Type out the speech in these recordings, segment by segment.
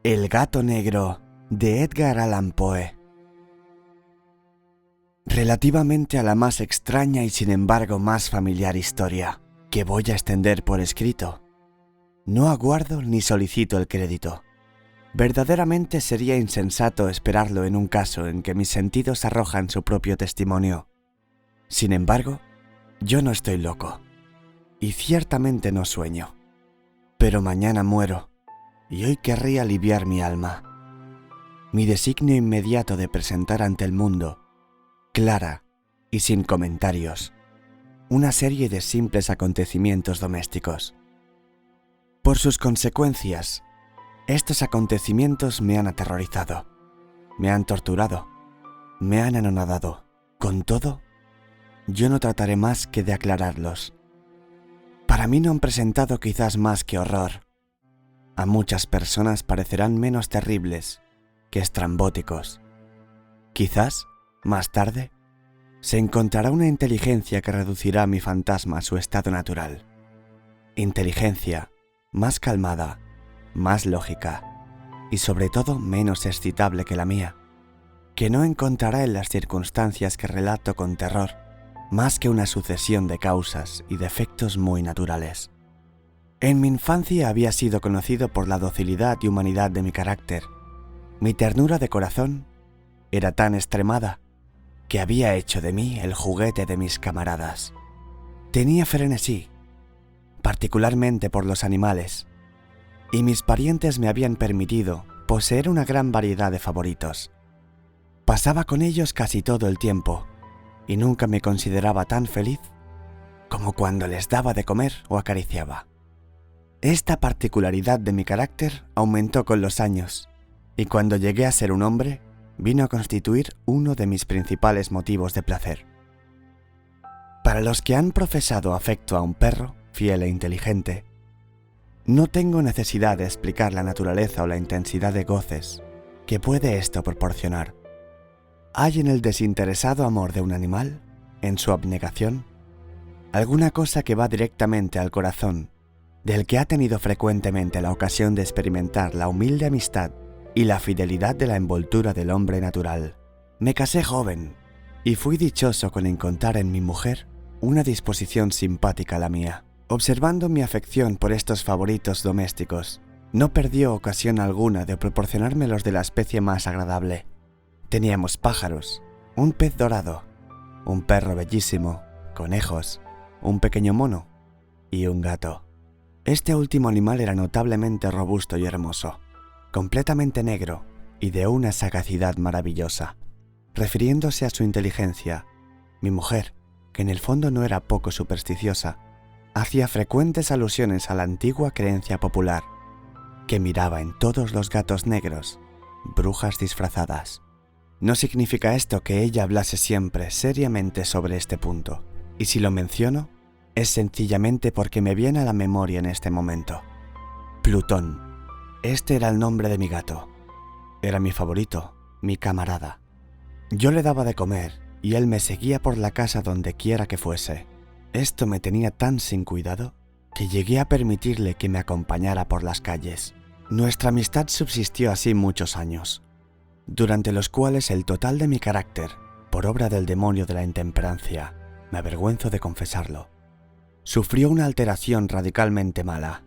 El gato negro, de Edgar Allan Poe. Relativamente a la más extraña y sin embargo más familiar historia, que voy a extender por escrito, no aguardo ni solicito el crédito. Verdaderamente sería insensato esperarlo en un caso en que mis sentidos arrojan su propio testimonio. Sin embargo, yo no estoy loco, y ciertamente no sueño. Pero mañana muero, y hoy querría aliviar mi alma. Mi designio inmediato de presentar ante el mundo, clara y sin comentarios, una serie de simples acontecimientos domésticos. Por sus consecuencias, estos acontecimientos me han aterrorizado, me han torturado, me han anonadado. Con todo, yo no trataré más que de aclararlos. Para mí no han presentado quizás más que horror. A muchas personas parecerán menos terribles que estrambóticos. Quizás, más tarde, se encontrará una inteligencia que reducirá a mi fantasma a su estado natural. Inteligencia más calmada, más lógica y sobre todo menos excitable que la mía, que no encontrará en las circunstancias que relato con terror más que una sucesión de causas y defectos muy naturales. En mi infancia había sido conocido por la docilidad y humanidad de mi carácter. Mi ternura de corazón era tan extremada que había hecho de mí el juguete de mis camaradas. Tenía frenesí, particularmente por los animales, y mis parientes me habían permitido poseer una gran variedad de favoritos. Pasaba con ellos casi todo el tiempo, y nunca me consideraba tan feliz como cuando les daba de comer o acariciaba. Esta particularidad de mi carácter aumentó con los años, y cuando llegué a ser un hombre, vino a constituir uno de mis principales motivos de placer. Para los que han profesado afecto a un perro, fiel e inteligente, no tengo necesidad de explicar la naturaleza o la intensidad de goces que puede esto proporcionar. ¿Hay en el desinteresado amor de un animal, en su abnegación, alguna cosa que va directamente al corazón del que ha tenido frecuentemente la ocasión de experimentar la humilde amistad y la fidelidad de la envoltura del hombre natural? Me casé joven y fui dichoso con encontrar en mi mujer una disposición simpática a la mía. Observando mi afección por estos favoritos domésticos, no perdió ocasión alguna de proporcionarme los de la especie más agradable. Teníamos pájaros, un pez dorado, un perro bellísimo, conejos, un pequeño mono y un gato. Este último animal era notablemente robusto y hermoso, completamente negro y de una sagacidad maravillosa. Refiriéndose a su inteligencia, mi mujer, que en el fondo no era poco supersticiosa, hacía frecuentes alusiones a la antigua creencia popular, que miraba en todos los gatos negros brujas disfrazadas. No significa esto que ella hablase siempre seriamente sobre este punto, y si lo menciono, es sencillamente porque me viene a la memoria en este momento. Plutón. Este era el nombre de mi gato. Era mi favorito, mi camarada. Yo le daba de comer y él me seguía por la casa donde quiera que fuese. Esto me tenía tan sin cuidado que llegué a permitirle que me acompañara por las calles. Nuestra amistad subsistió así muchos años, durante los cuales el total de mi carácter, por obra del demonio de la intemperancia, me avergüenzo de confesarlo, sufrió una alteración radicalmente mala.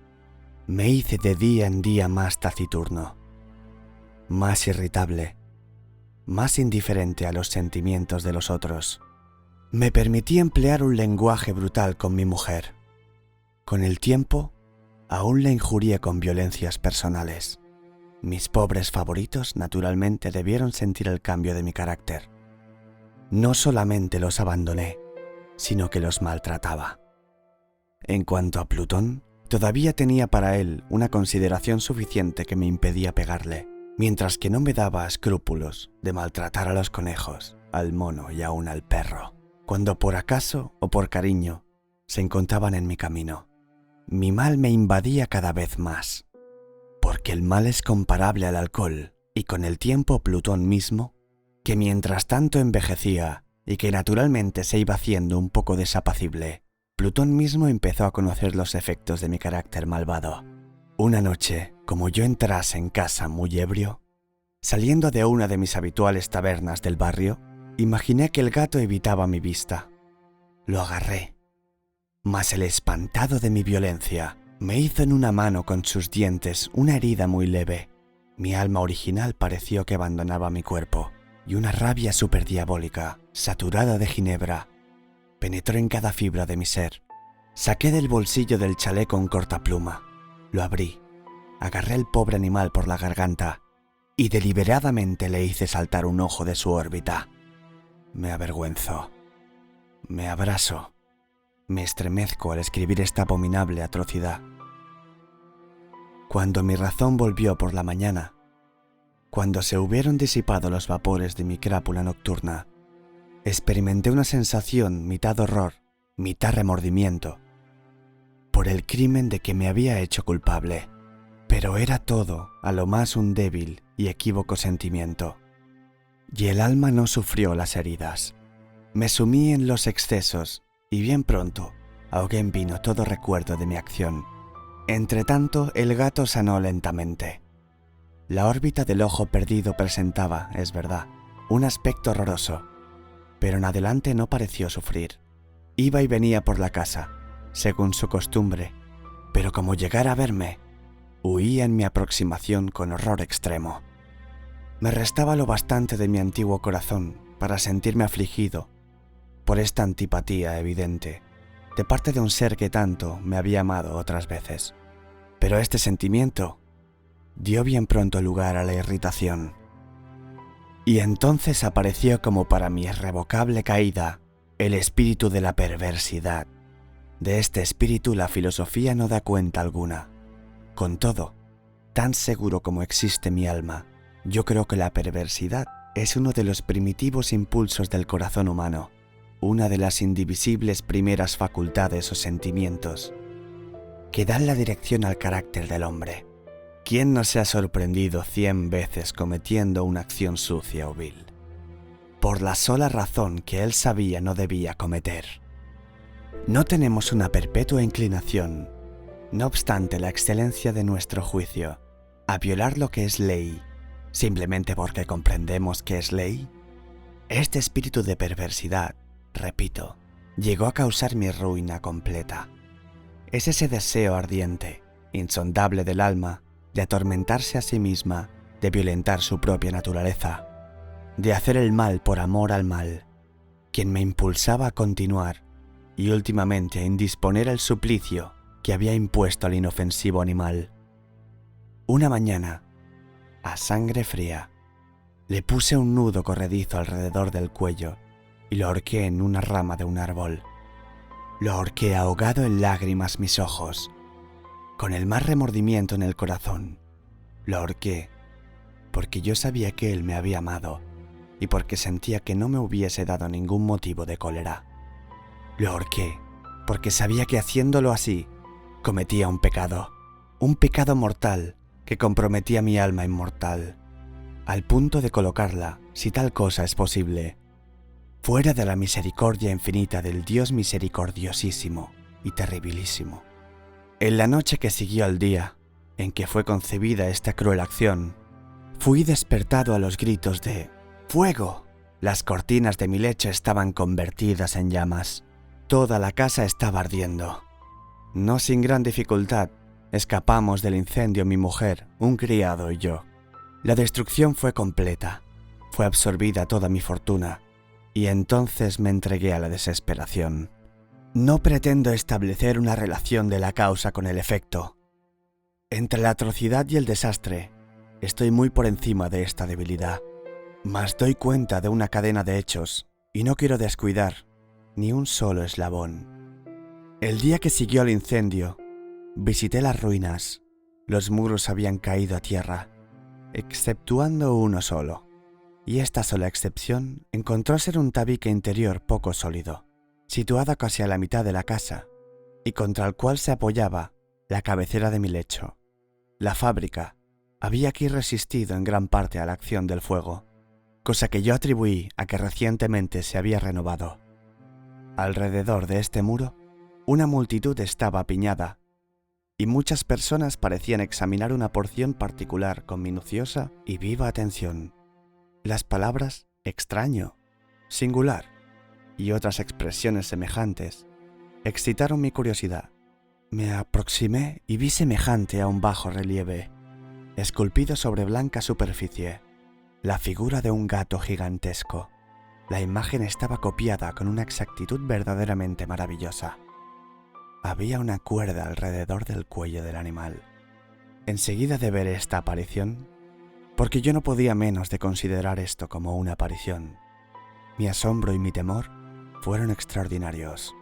Me hice de día en día más taciturno, más irritable, más indiferente a los sentimientos de los otros. Me permití emplear un lenguaje brutal con mi mujer. Con el tiempo, aún la injurié con violencias personales. Mis pobres favoritos naturalmente debieron sentir el cambio de mi carácter. No solamente los abandoné, sino que los maltrataba. En cuanto a Plutón, todavía tenía para él una consideración suficiente que me impedía pegarle, mientras que no me daba escrúpulos de maltratar a los conejos, al mono y aún al perro, cuando por acaso o por cariño se encontraban en mi camino. Mi mal me invadía cada vez más, porque el mal es comparable al alcohol, y con el tiempo Plutón mismo, que mientras tanto envejecía y que naturalmente se iba haciendo un poco desapacible, Plutón mismo empezó a conocer los efectos de mi carácter malvado. Una noche, como yo entrase en casa muy ebrio, saliendo de una de mis habituales tabernas del barrio, imaginé que el gato evitaba mi vista. Lo agarré, mas el espantado de mi violencia me hizo en una mano con sus dientes una herida muy leve. Mi alma original pareció que abandonaba mi cuerpo, y una rabia superdiabólica, saturada de ginebra, penetró en cada fibra de mi ser. Saqué del bolsillo del chaleco un cortapluma, lo abrí, agarré al pobre animal por la garganta y deliberadamente le hice saltar un ojo de su órbita. Me avergüenzo, me abraso, me estremezco al escribir esta abominable atrocidad. Cuando mi razón volvió por la mañana, cuando se hubieron disipado los vapores de mi crápula nocturna, experimenté una sensación mitad horror, mitad remordimiento, por el crimen de que me había hecho culpable, pero era todo a lo más un débil y equívoco sentimiento. Y el alma no sufrió las heridas. Me sumí en los excesos y bien pronto ahogué en vino todo recuerdo de mi acción. Entretanto, el gato sanó lentamente. La órbita del ojo perdido presentaba, es verdad, un aspecto horroroso, pero en adelante no pareció sufrir. Iba y venía por la casa, según su costumbre, pero como llegara a verme, huía en mi aproximación con horror extremo. Me restaba lo bastante de mi antiguo corazón para sentirme afligido por esta antipatía evidente de parte de un ser que tanto me había amado otras veces. Pero este sentimiento dio bien pronto lugar a la irritación. Y entonces apareció como para mi irrevocable caída el espíritu de la perversidad. De este espíritu la filosofía no da cuenta alguna. Con todo, tan seguro como existe mi alma, yo creo que la perversidad es uno de los primitivos impulsos del corazón humano, una de las indivisibles primeras facultades o sentimientos que dan la dirección al carácter del hombre. ¿Quién no se ha sorprendido 100 veces cometiendo una acción sucia o vil, por la sola razón que él sabía no debía cometer? No tenemos una perpetua inclinación, no obstante la excelencia de nuestro juicio, a violar lo que es ley, simplemente porque comprendemos que es ley. Este espíritu de perversidad, repito, llegó a causar mi ruina completa. Es ese deseo ardiente, insondable del alma, de atormentarse a sí misma, de violentar su propia naturaleza, de hacer el mal por amor al mal, quien me impulsaba a continuar y últimamente a indisponer el suplicio que había impuesto al inofensivo animal. Una mañana, a sangre fría, le puse un nudo corredizo alrededor del cuello y lo ahorqué en una rama de un árbol. Lo ahorqué ahogado en lágrimas mis ojos, con el más remordimiento en el corazón. Lo ahorqué porque yo sabía que él me había amado y porque sentía que no me hubiese dado ningún motivo de cólera. Lo ahorqué porque sabía que haciéndolo así cometía un pecado mortal que comprometía mi alma inmortal, al punto de colocarla, si tal cosa es posible, fuera de la misericordia infinita del Dios misericordiosísimo y terribilísimo. En la noche que siguió al día en que fue concebida esta cruel acción, fui despertado a los gritos de ¡fuego! Las cortinas de mi lecho estaban convertidas en llamas. Toda la casa estaba ardiendo. No sin gran dificultad, escapamos del incendio mi mujer, un criado y yo. La destrucción fue completa, fue absorbida toda mi fortuna, y entonces me entregué a la desesperación. No pretendo establecer una relación de la causa con el efecto. Entre la atrocidad y el desastre, estoy muy por encima de esta debilidad, mas doy cuenta de una cadena de hechos, y no quiero descuidar ni un solo eslabón. El día que siguió al incendio, visité las ruinas. Los muros habían caído a tierra, exceptuando uno solo, y esta sola excepción encontró ser un tabique interior poco sólido, situado casi a la mitad de la casa, y contra el cual se apoyaba la cabecera de mi lecho. La fábrica había aquí resistido en gran parte a la acción del fuego, cosa que yo atribuí a que recientemente se había renovado. Alrededor de este muro, una multitud estaba apiñada, y muchas personas parecían examinar una porción particular con minuciosa y viva atención. Las palabras extraño, singular y otras expresiones semejantes excitaron mi curiosidad. Me aproximé y vi semejante a un bajo relieve, esculpido sobre blanca superficie, la figura de un gato gigantesco. La imagen estaba copiada con una exactitud verdaderamente maravillosa. Había una cuerda alrededor del cuello del animal. Enseguida de ver esta aparición, porque yo no podía menos de considerar esto como una aparición, mi asombro y mi temor fueron extraordinarios,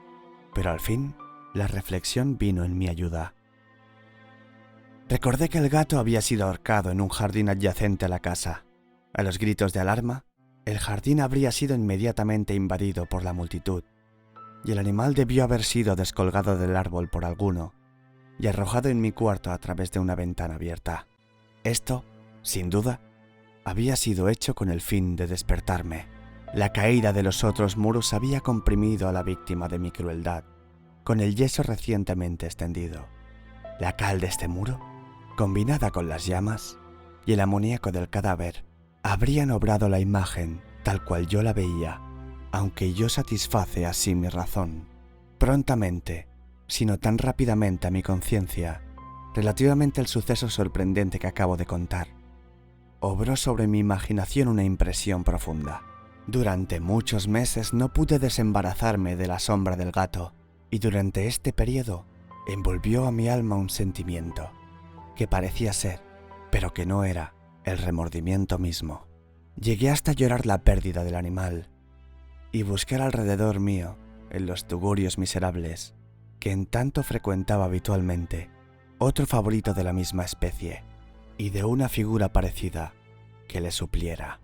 pero al fin la reflexión vino en mi ayuda. Recordé que el gato había sido ahorcado en un jardín adyacente a la casa. A los gritos de alarma, el jardín habría sido inmediatamente invadido por la multitud, y el animal debió haber sido descolgado del árbol por alguno y arrojado en mi cuarto a través de una ventana abierta. Esto, sin duda, había sido hecho con el fin de despertarme. La caída de los otros muros había comprimido a la víctima de mi crueldad, con el yeso recientemente extendido. La cal de este muro, combinada con las llamas y el amoníaco del cadáver, habrían obrado la imagen tal cual yo la veía, aunque yo satisface así mi razón, prontamente, sino tan rápidamente a mi conciencia, relativamente al suceso sorprendente que acabo de contar. Obró sobre mi imaginación una impresión profunda. Durante muchos meses no pude desembarazarme de la sombra del gato, y durante este periodo envolvió a mi alma un sentimiento, que parecía ser, pero que no era, el remordimiento mismo. Llegué hasta llorar la pérdida del animal, y buscar alrededor mío, en los tugurios miserables, que en tanto frecuentaba habitualmente, otro favorito de la misma especie, y de una figura parecida, que le supliera.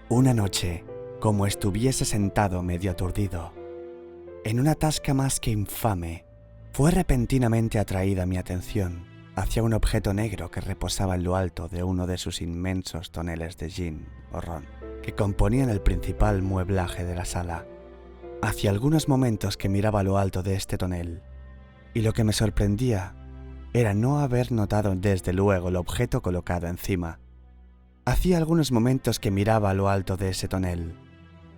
Una noche, como estuviese sentado medio aturdido, en una tasca más que infame, fue repentinamente atraída mi atención hacia un objeto negro que reposaba en lo alto de uno de sus inmensos toneles de gin o ron, que componían el principal mueblaje de la sala. Hacía algunos momentos que miraba lo alto de este tonel, y lo que me sorprendía era no haber notado desde luego el objeto colocado encima. Hacía algunos momentos que miraba a lo alto de ese tonel,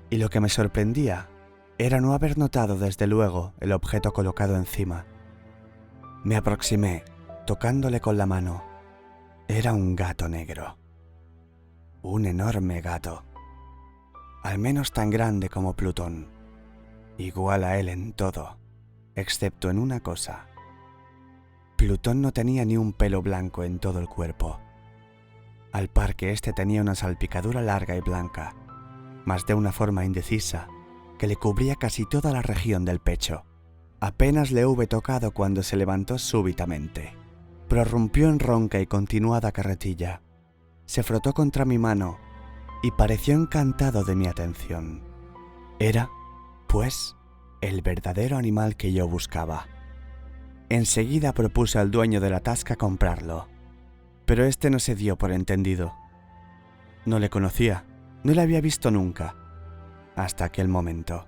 y lo que me sorprendía era no haber notado desde luego el objeto colocado encima. Me aproximé, tocándole con la mano. Era un gato negro. Un enorme gato, al menos tan grande como Plutón, igual a él en todo, excepto en una cosa. Plutón no tenía ni un pelo blanco en todo el cuerpo, al par que éste tenía una salpicadura larga y blanca, mas de una forma indecisa, que le cubría casi toda la región del pecho. Apenas le hube tocado cuando se levantó súbitamente, prorrumpió en ronca y continuada carretilla, se frotó contra mi mano y pareció encantado de mi atención. Era, pues, el verdadero animal que yo buscaba. Enseguida propuse al dueño de la tasca comprarlo, pero este no se dio por entendido. No le conocía, no le había visto nunca, hasta aquel momento.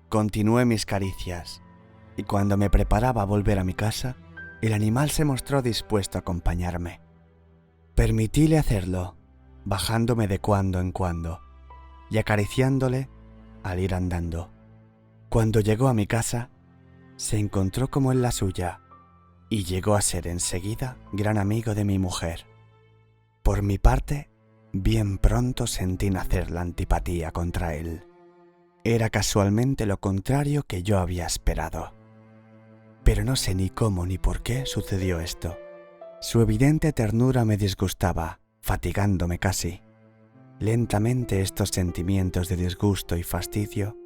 Continué mis caricias, y cuando me preparaba a volver a mi casa, el animal se mostró dispuesto a acompañarme. Permitíle hacerlo, bajándome de cuando en cuando, y acariciándole al ir andando. Cuando llegó a mi casa, se encontró como en la suya, y llegó a ser enseguida gran amigo de mi mujer. Por mi parte, bien pronto sentí nacer la antipatía contra él. Era casualmente lo contrario que yo había esperado. Pero no sé ni cómo ni por qué sucedió esto. Su evidente ternura me disgustaba, fatigándome casi. Lentamente estos sentimientos de disgusto y fastidio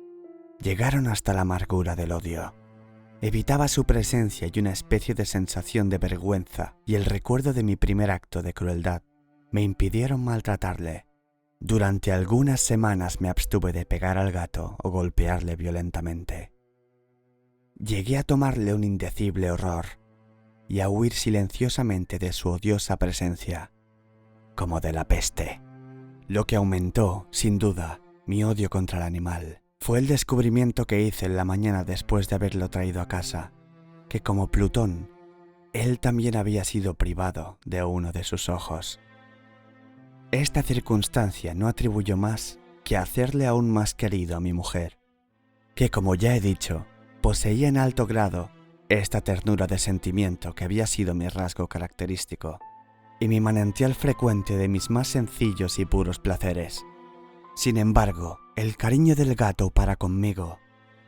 llegaron hasta la amargura del odio. Evitaba su presencia y una especie de sensación de vergüenza y el recuerdo de mi primer acto de crueldad me impidieron maltratarle. Durante algunas semanas me abstuve de pegar al gato o golpearle violentamente. Llegué a tomarle un indecible horror y a huir silenciosamente de su odiosa presencia, como de la peste. Lo que aumentó, sin duda, mi odio contra el animal fue el descubrimiento que hice en la mañana después de haberlo traído a casa, que como Plutón Él también había sido privado de uno de sus ojos. Esta circunstancia no atribuyó más que hacerle aún más querido a mi mujer, que, como ya he dicho, poseía en alto grado esta ternura de sentimiento que había sido mi rasgo característico y mi manantial frecuente de mis más sencillos y puros placeres. Sin embargo, el cariño del gato para conmigo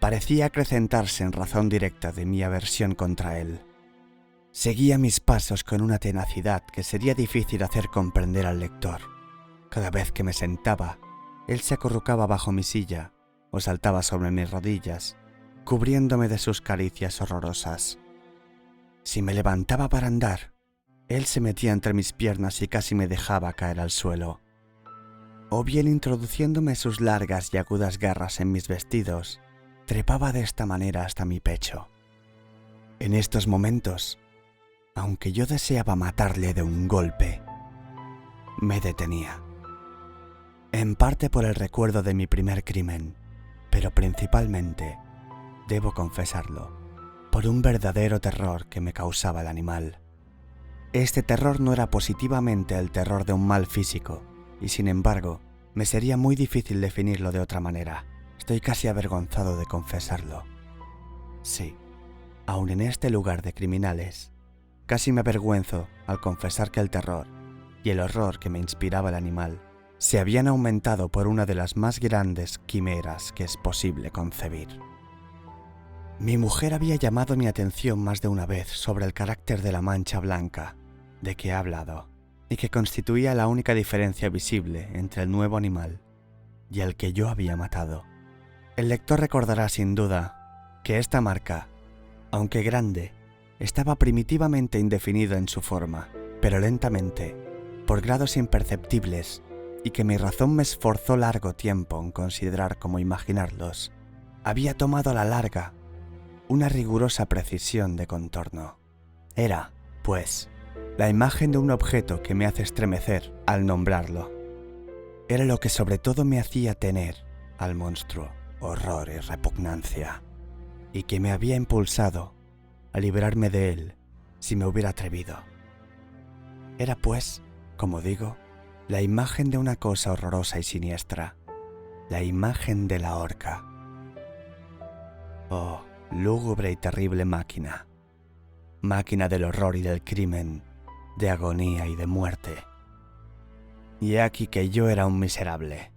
parecía acrecentarse en razón directa de mi aversión contra él. Seguía mis pasos con una tenacidad que sería difícil hacer comprender al lector. Cada vez que me sentaba, él se acurrucaba bajo mi silla o saltaba sobre mis rodillas, cubriéndome de sus caricias horrorosas. Si me levantaba para andar, él se metía entre mis piernas y casi me dejaba caer al suelo. O bien introduciéndome sus largas y agudas garras en mis vestidos, trepaba de esta manera hasta mi pecho. En estos momentos, aunque yo deseaba matarle de un golpe, me detenía. En parte por el recuerdo de mi primer crimen, pero principalmente, debo confesarlo, por un verdadero terror que me causaba el animal. Este terror no era positivamente el terror de un mal físico, y sin embargo, me sería muy difícil definirlo de otra manera. Estoy casi avergonzado de confesarlo. Sí, aun en este lugar de criminales, casi me avergüenzo al confesar que el terror y el horror que me inspiraba el animal se habían aumentado por una de las más grandes quimeras que es posible concebir. Mi mujer había llamado mi atención más de una vez sobre el carácter de la mancha blanca de que he hablado y que constituía la única diferencia visible entre el nuevo animal y el que yo había matado. El lector recordará sin duda que esta marca, aunque grande, estaba primitivamente indefinida en su forma, pero lentamente, por grados imperceptibles, y que mi razón me esforzó largo tiempo en considerar cómo imaginarlos, había tomado a la larga una rigurosa precisión de contorno. Era, pues, la imagen de un objeto que me hace estremecer al nombrarlo. Era lo que sobre todo me hacía tener al monstruo horror y repugnancia, y que me había impulsado a librarme de él si me hubiera atrevido. Era, pues, como digo, la imagen de una cosa horrorosa y siniestra, la imagen de la horca. Oh, lúgubre y terrible máquina, máquina del horror y del crimen, de agonía y de muerte. Y he aquí que yo era un miserable,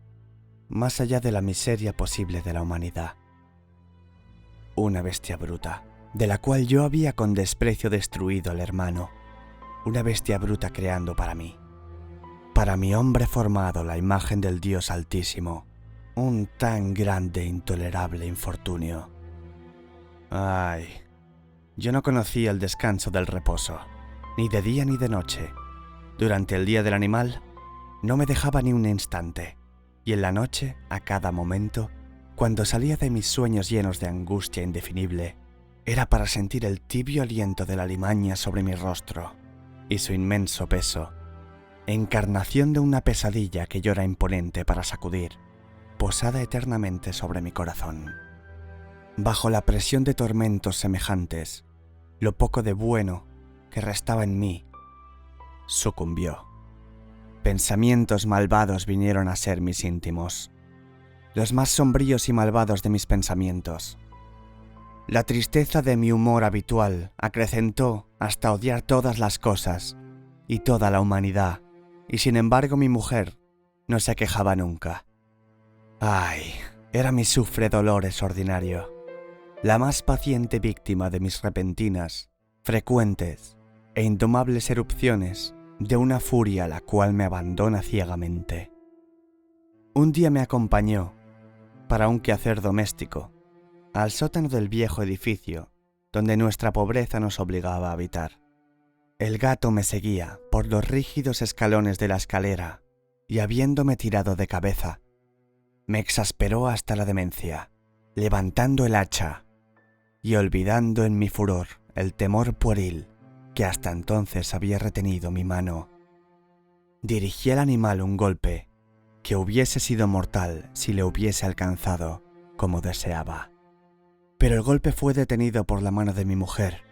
más allá de la miseria posible de la humanidad. Una bestia bruta, de la cual yo había con desprecio destruido al hermano, una bestia bruta creando para mí, para mi hombre formado, la imagen del Dios Altísimo, un tan grande e intolerable infortunio. Ay, yo no conocía el descanso del reposo, ni de día ni de noche. Durante el día del animal, no me dejaba ni un instante, y en la noche, a cada momento, cuando salía de mis sueños llenos de angustia indefinible, era para sentir el tibio aliento de la limaña sobre mi rostro y su inmenso peso, encarnación de una pesadilla que yo era imponente para sacudir, posada eternamente sobre mi corazón. Bajo la presión de tormentos semejantes, lo poco de bueno que restaba en mí sucumbió. Pensamientos malvados vinieron a ser mis íntimos, los más sombríos y malvados de mis pensamientos. La tristeza de mi humor habitual acrecentó hasta odiar todas las cosas y toda la humanidad, y sin embargo mi mujer no se quejaba nunca. Ay, era mi sufre-dolores ordinario, la más paciente víctima de mis repentinas, frecuentes e indomables erupciones de una furia la cual me abandona ciegamente. Un día me acompañó, para un quehacer doméstico, al sótano del viejo edificio donde nuestra pobreza nos obligaba a habitar. El gato me seguía por los rígidos escalones de la escalera y, habiéndome tirado de cabeza, me exasperó hasta la demencia, levantando el hacha y olvidando en mi furor el temor pueril que hasta entonces había retenido mi mano. Dirigí al animal un golpe que hubiese sido mortal si le hubiese alcanzado como deseaba. Pero el golpe fue detenido por la mano de mi mujer,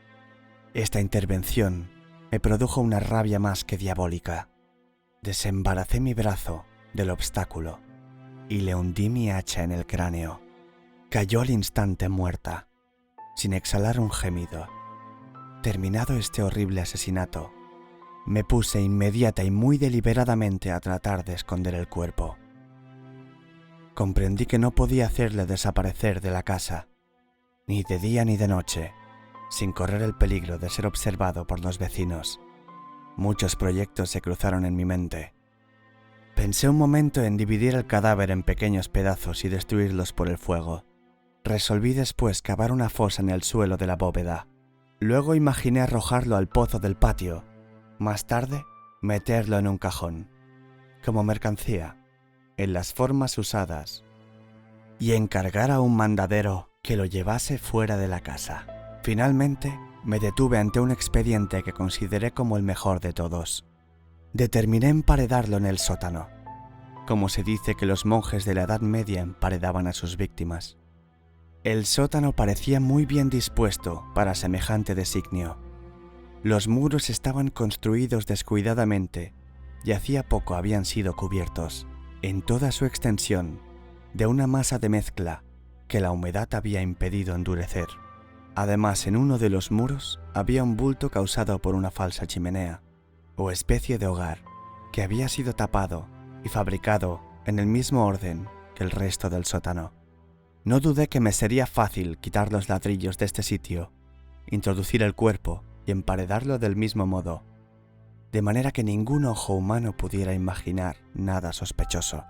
Esta intervención me produjo una rabia más que diabólica. Desembaracé mi brazo del obstáculo y le hundí mi hacha en el cráneo. Cayó al instante muerta, sin exhalar un gemido. Terminado este horrible asesinato, me puse inmediata y muy deliberadamente a tratar de esconder el cuerpo. Comprendí que no podía hacerle desaparecer de la casa, ni de día ni de noche, sin correr el peligro de ser observado por los vecinos. Muchos proyectos se cruzaron en mi mente. Pensé un momento en dividir el cadáver en pequeños pedazos y destruirlos por el fuego. Resolví después cavar una fosa en el suelo de la bóveda. Luego imaginé arrojarlo al pozo del patio. Más tarde, meterlo en un cajón, como mercancía, en las formas usadas, y encargar a un mandadero que lo llevase fuera de la casa. Finalmente, me detuve ante un expediente que consideré como el mejor de todos. Determiné emparedarlo en el sótano, como se dice que los monjes de la Edad Media emparedaban a sus víctimas. El sótano parecía muy bien dispuesto para semejante designio. Los muros estaban construidos descuidadamente y hacía poco habían sido cubiertos, en toda su extensión, de una masa de mezcla que la humedad había impedido endurecer. Además, en uno de los muros había un bulto causado por una falsa chimenea, o especie de hogar, que había sido tapado y fabricado en el mismo orden que el resto del sótano. No dudé que me sería fácil quitar los ladrillos de este sitio, introducir el cuerpo y emparedarlo del mismo modo, de manera que ningún ojo humano pudiera imaginar nada sospechoso.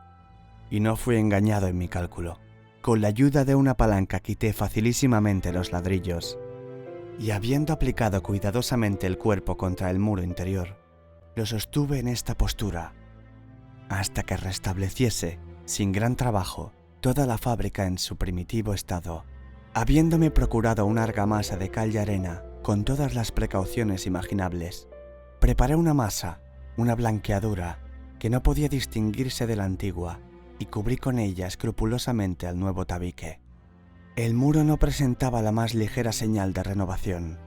Y no fui engañado en mi cálculo. Con la ayuda de una palanca quité facilísimamente los ladrillos, y habiendo aplicado cuidadosamente el cuerpo contra el muro interior, lo sostuve en esta postura, hasta que restableciese, sin gran trabajo, toda la fábrica en su primitivo estado. Habiéndome procurado una argamasa de cal y arena con todas las precauciones imaginables, preparé una masa, una blanqueadura, que no podía distinguirse de la antigua, y cubrí con ella escrupulosamente al nuevo tabique. El muro no presentaba la más ligera señal de renovación.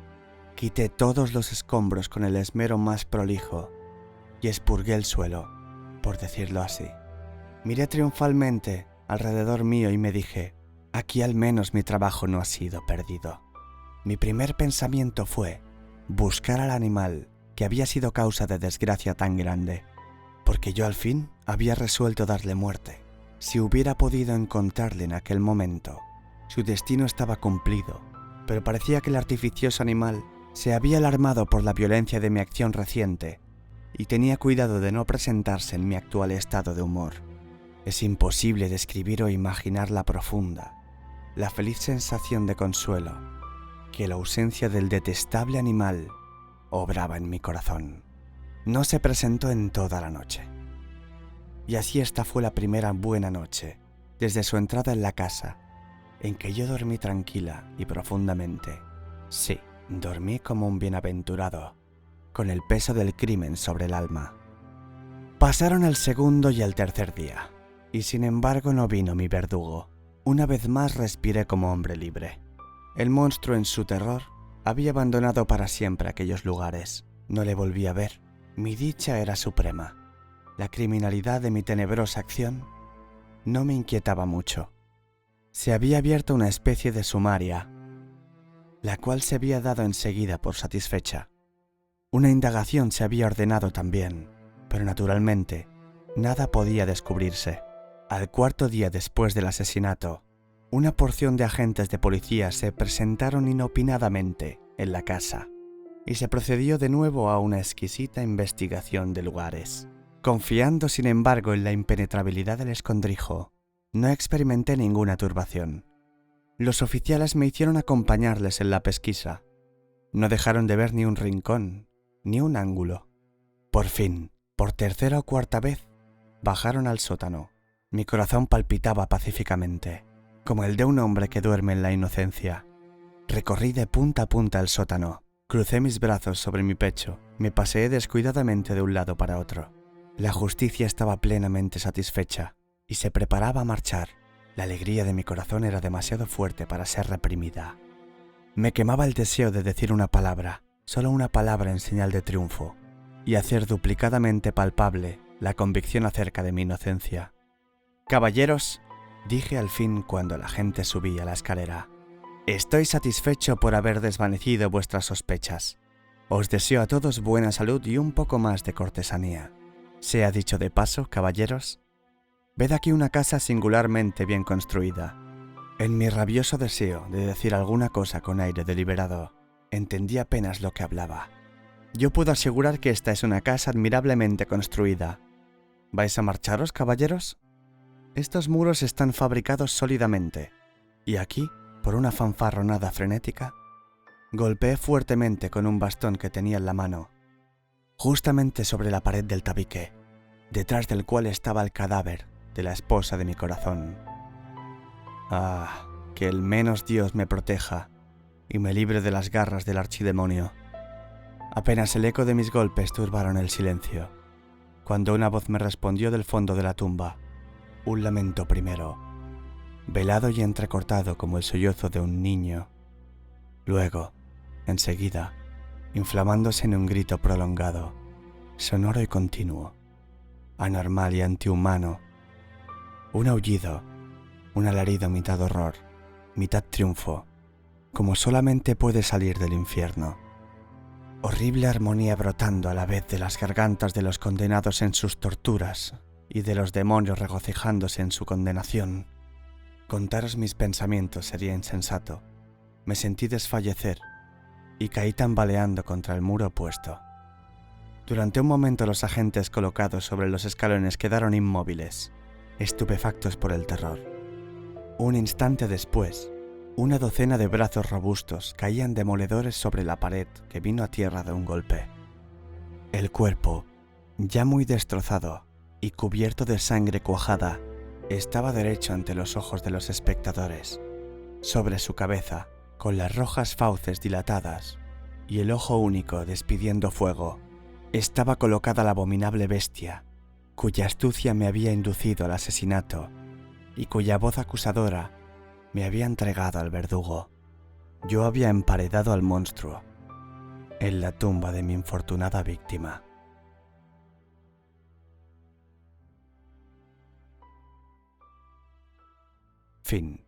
Quité todos los escombros con el esmero más prolijo y expurgué el suelo, por decirlo así. Miré triunfalmente alrededor mío y me dije, aquí al menos mi trabajo no ha sido perdido. Mi primer pensamiento fue buscar al animal que había sido causa de desgracia tan grande, porque yo al fin había resuelto darle muerte. Si hubiera podido encontrarle en aquel momento, su destino estaba cumplido, pero parecía que el artificioso animal se había alarmado por la violencia de mi acción reciente y tenía cuidado de no presentarse en mi actual estado de humor. Es imposible describir o imaginar la profunda, la feliz sensación de consuelo que la ausencia del detestable animal obraba en mi corazón. No se presentó en toda la noche. Y así esta fue la primera buena noche, desde su entrada en la casa, en que yo dormí tranquila y profundamente. Sí, dormí como un bienaventurado, con el peso del crimen sobre el alma. Pasaron el segundo y el tercer día, y sin embargo no vino mi verdugo. Una vez más respiré como hombre libre. El monstruo en su terror había abandonado para siempre aquellos lugares. No le volví a ver. Mi dicha era suprema. La criminalidad de mi tenebrosa acción no me inquietaba mucho. Se había abierto una especie de sumaria, la cual se había dado enseguida por satisfecha. Una indagación se había ordenado también, pero naturalmente nada podía descubrirse. Al cuarto día después del asesinato, una porción de agentes de policía se presentaron inopinadamente en la casa y se procedió de nuevo a una exquisita investigación de lugares. Confiando, sin embargo, en la impenetrabilidad del escondrijo, no experimenté ninguna turbación. Los oficiales me hicieron acompañarles en la pesquisa. No dejaron de ver ni un rincón, ni un ángulo. Por fin, por tercera o cuarta vez, bajaron al sótano. Mi corazón palpitaba pacíficamente, como el de un hombre que duerme en la inocencia. Recorrí de punta a punta el sótano, crucé mis brazos sobre mi pecho, me paseé descuidadamente de un lado para otro. La justicia estaba plenamente satisfecha y se preparaba a marchar. La alegría de mi corazón era demasiado fuerte para ser reprimida. Me quemaba el deseo de decir una palabra, solo una palabra en señal de triunfo, y hacer duplicadamente palpable la convicción acerca de mi inocencia. «Caballeros», dije al fin cuando la gente subía la escalera, «estoy satisfecho por haber desvanecido vuestras sospechas. Os deseo a todos buena salud y un poco más de cortesanía. Sea dicho de paso, caballeros, ved aquí una casa singularmente bien construida». En mi rabioso deseo de decir alguna cosa con aire deliberado, entendí apenas lo que hablaba. «Yo puedo asegurar que esta es una casa admirablemente construida. ¿Vais a marcharos, caballeros? Estos muros están fabricados sólidamente, y aquí, por una fanfarronada frenética, golpeé fuertemente con un bastón que tenía en la mano, justamente sobre la pared del tabique, detrás del cual estaba el cadáver de la esposa de mi corazón. Ah, que el menos Dios me proteja y me libre de las garras del archidemonio. Apenas el eco de mis golpes turbaron el silencio, cuando una voz me respondió del fondo de la tumba, un lamento primero, velado y entrecortado como el sollozo de un niño. Luego, enseguida, inflamándose en un grito prolongado, sonoro y continuo, anormal y antihumano, un aullido, un alarido mitad horror, mitad triunfo, como solamente puede salir del infierno. Horrible armonía brotando a la vez de las gargantas de los condenados en sus torturas y de los demonios regocijándose en su condenación. Contaros mis pensamientos sería insensato. Me sentí desfallecer y caí tambaleando contra el muro opuesto. Durante un momento los agentes colocados sobre los escalones quedaron inmóviles, estupefactos por el terror. Un instante después, una docena de brazos robustos caían demoledores sobre la pared que vino a tierra de un golpe. El cuerpo, ya muy destrozado y cubierto de sangre cuajada, estaba derecho ante los ojos de los espectadores. Sobre su cabeza, con las rojas fauces dilatadas y el ojo único despidiendo fuego, estaba colocada la abominable bestia, cuya astucia me había inducido al asesinato y cuya voz acusadora me había entregado al verdugo. Yo había emparedado al monstruo en la tumba de mi infortunada víctima. Fin.